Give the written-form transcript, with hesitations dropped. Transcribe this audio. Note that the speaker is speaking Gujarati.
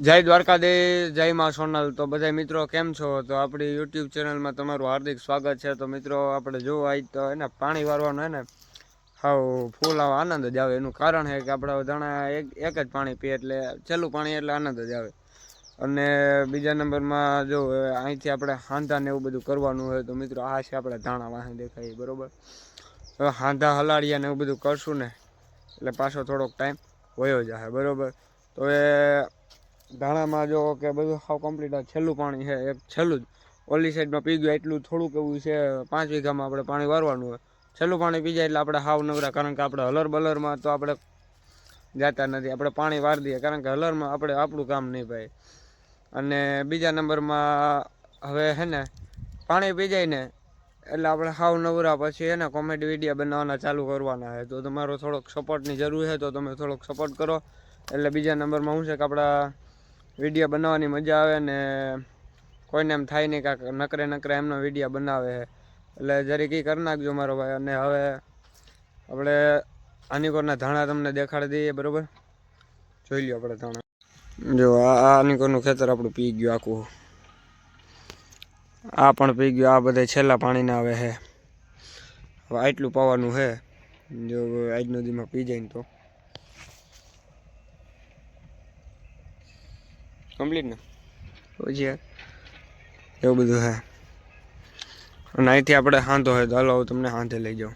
જય દ્વારકાધીશ, જય માં સોનલ। તો બધા મિત્રો કેમ છો? તો આપણી યુટ્યુબ ચેનલમાં તમારું હાર્દિક સ્વાગત છે। તો મિત્રો આપણે જો આજ તો એને પાણી વારવાનું હે ને હાવ ફૂલ આવ આનંદ જ આવે। એનું કારણ છે કે આપણે દાણા એક જ પાણી પીએ એટલે છેલ્લું પાણી એટલે આનંદ જ આવે। અને બીજા નંબરમાં જો અહીંથી આપણે હાંધા ને એવું બધું કરવાનું હોય તો મિત્રો આ છે આપણે ધાણા વાહે દેખાય બરાબર। હવે હાંધા હલાડિયા ને એવું બધું કરશું ને એટલે પાછો થોડોક ટાઈમ વયો જશે બરાબર। તો એ ધાણામાં જો કે બધું હાવ કમ્પ્લીટ છેલ્લું પાણી છે, એક છેલ્લું જ ઓલી સાઈડમાં પી ગયું એટલું થોડુંક એવું છે। 5 વીઘામાં આપણે પાણી વારવાનું હોય, છેલ્લું પાણી પી જાય એટલે આપણે હાવ નવરા, કારણ કે આપણે હલર બલરમાં તો આપણે જતા નથી, આપણે પાણી વાર દઈએ કારણ કે હલરમાં આપણે આપણું કામ નહીં ભાઈ। અને બીજા નંબરમાં હવે હે ને પાણી પી જાય ને એટલે આપણે હાવ નવરા, પછી એને કોમેડી વિડીયો બનાવવાના ચાલુ કરવાના છે। તો તમારો થોડોક સપોર્ટની જરૂર છે, તો તમે થોડોક સપોર્ટ કરો। એટલે બીજા નંબરમાં શું છે કે આપણા વિડીયો બનાવવાની મજા આવે ને કોઈને એમ થાય નહીં કે નકરે નકરે એમનો વિડીયો બનાવે છે, એટલે જરીક ઈ કરી નાખજો મારો ભાઈ। અને હવે આપણે આનીકોરના ધાણા તમને દેખાડી દઈએ બરાબર। જોઈ લો આપણે ધાણા, જો આ આનીકોરનું ખેતર આપણું પી ગયું આખું, આ પણ પી ગયું, આ બધા છેલ્લા પાણીના આવે છે। હવે આટલું પાવાનું છે, જો આજ નદીમાં પી જાય ને તો કમ્પ્લીટ ને પછી એવું બધું છે। અને અહીંથી આપણે હાંધો હોય તો હાલો તમને હાંધે લઈ જાઉં।